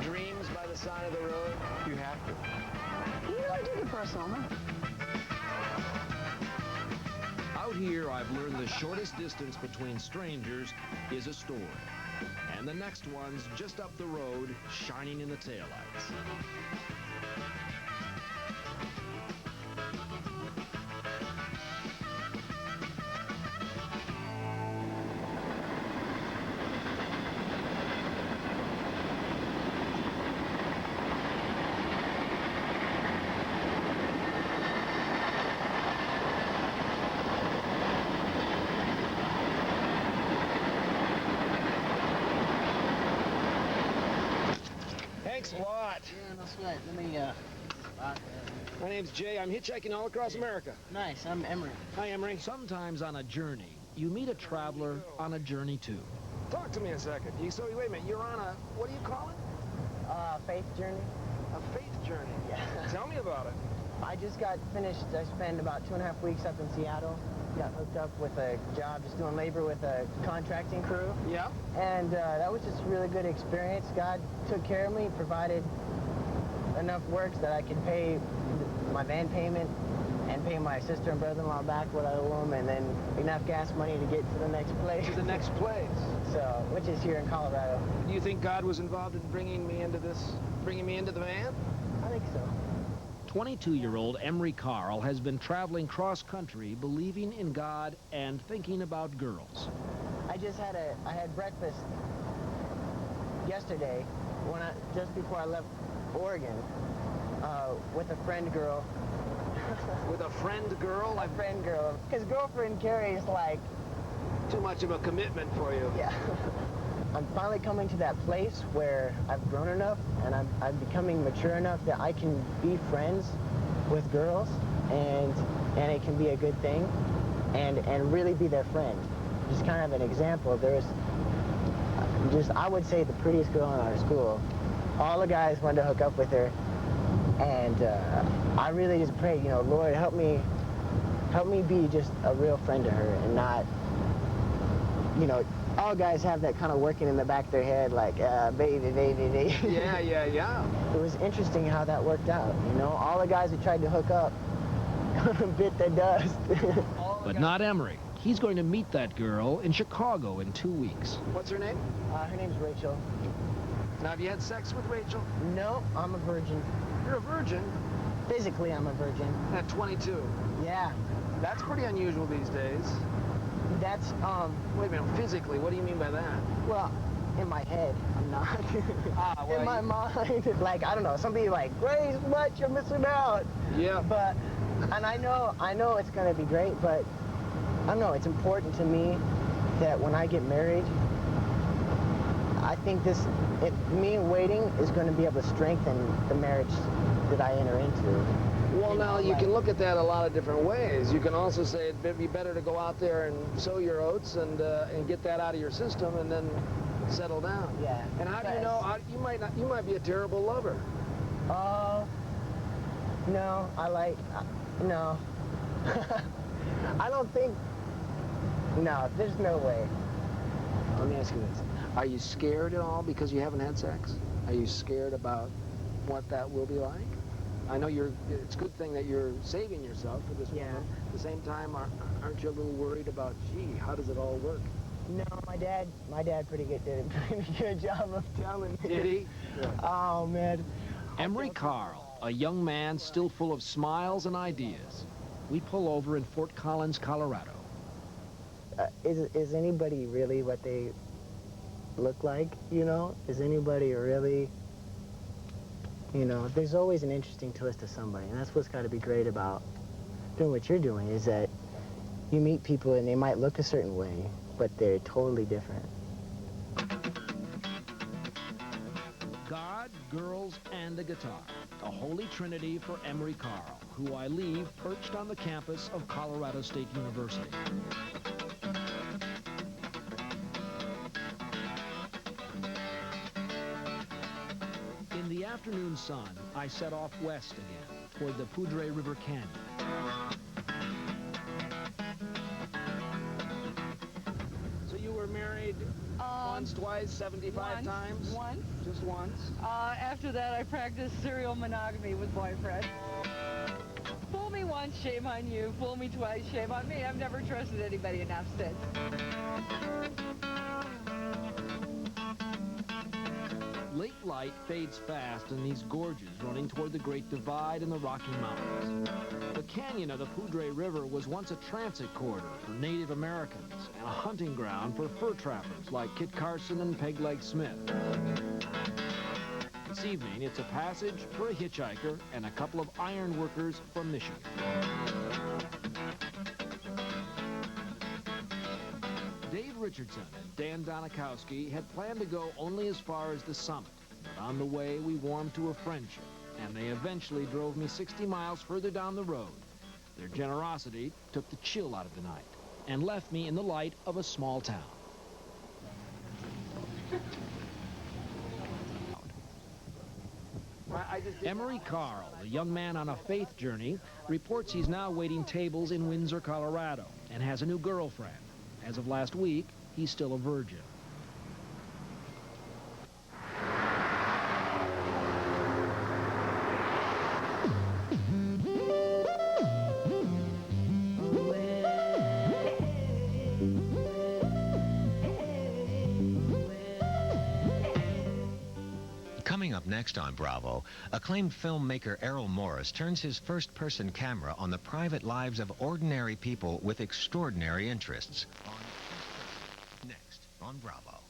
dreams by the side of the road? You have to. You really do get personal, huh? Out here, I've learned the shortest distance between strangers is a story. And the next one's just up the road, shining in the taillights. Thanks a lot. Yeah, no sweat. Let me, My name's Jay. I'm hitchhiking all across America. Nice, I'm Emery. Hi, Emery. Sometimes on a journey, you meet a traveler on a journey too. Talk to me a second. So, wait a minute. You're on a, what do you call it? Faith journey. A faith journey. Yeah. Tell me about it. I just got finished. I spent about 2.5 weeks up in Seattle. Got hooked up with a job just doing labor with a contracting crew. Yeah? And that was just a really good experience. God took care of me, provided enough work that I could pay my van payment and pay my sister and brother-in-law back what I owe them, and then enough gas money to get to the next place. To the next place. So, which is here in Colorado. Do you think God was involved in bringing me into the van? I think so. 22-year-old Emery Carl has been traveling cross-country, believing in God and thinking about girls. I had breakfast yesterday just before I left Oregon with a friend girl. With a friend girl? A friend girl. Because girlfriend carries like... Too much of a commitment for you. Yeah. I'm finally coming to that place where I've grown enough and I'm becoming mature enough that I can be friends with girls and it can be a good thing and really be their friend. Just kind of an example. There's I would say the prettiest girl in our school. All the guys wanted to hook up with her, and I really just prayed, Lord, help me be just a real friend to her and not, all guys have that kind of working in the back of their head, like, baby. Yeah. It was interesting how that worked out, All the guys who tried to hook up bit the dust. But not Emery. He's going to meet that girl in Chicago in 2 weeks. What's her name? Her name's Rachel. Now, have you had sex with Rachel? No, I'm a virgin. You're a virgin? Physically, I'm a virgin. At 22? Yeah. That's pretty unusual these days. That's, Wait a minute, physically, what do you mean by that? Well, in my head, I'm not. Well, in my mind. Like, I don't know, somebody like, Grace, what, you're missing out. Yeah. But, and I know it's gonna be great, but I don't know, it's important to me that when I get married, I think me waiting is going to be able to strengthen the marriage that I enter into. Well, now, you can look at that a lot of different ways. You can also say it'd be better to go out there and sow your oats and get that out of your system and then settle down. Yeah. And how do you know? You might be a terrible lover. No, no. I don't think, no, there's no way. Let me ask you this. Are you scared at all because you haven't had sex? Are you scared about what that will be like? I know it's a good thing that you're saving yourself for this woman. At the same time, aren't you a little worried about, gee, how does it all work? No, my dad did a pretty good job of telling me. Did he? Yeah. Oh, man. Emery Carl, a young man still full of smiles and ideas. We pull over in Fort Collins, Colorado. Is anybody really what they look like, Is anybody really, there's always an interesting twist to somebody, and that's what's got to be great about doing what you're doing, is that you meet people and they might look a certain way, but they're totally different. God, girls, and a guitar. A holy trinity for Emery Carl, who I leave perched on the campus of Colorado State University. In the afternoon sun, I set off west again, toward the Poudre River Canyon. So you were married once, twice, 75 times? Once. Just once? After that, I practiced serial monogamy with boyfriends. Fool me once, shame on you. Fool me twice, shame on me. I've never trusted anybody enough since. Late light fades fast in these gorges running toward the Great Divide and the Rocky Mountains. The canyon of the Poudre River was once a transit corridor for Native Americans and a hunting ground for fur trappers like Kit Carson and Pegleg Smith. This evening, it's a passage for a hitchhiker and a couple of iron workers from Michigan. Dave Richardson and Dan Donikowski had planned to go only as far as the summit, but on the way we warmed to a friendship, and they eventually drove me 60 miles further down the road. Their generosity took the chill out of the night and left me in the light of a small town. Emery Carl, a young man on a faith journey, reports he's now waiting tables in Windsor, Colorado, and has a new girlfriend. As of last week, he's still a virgin. Coming up next on Bravo, acclaimed filmmaker Errol Morris turns his first-person camera on the private lives of ordinary people with extraordinary interests. Next on Bravo.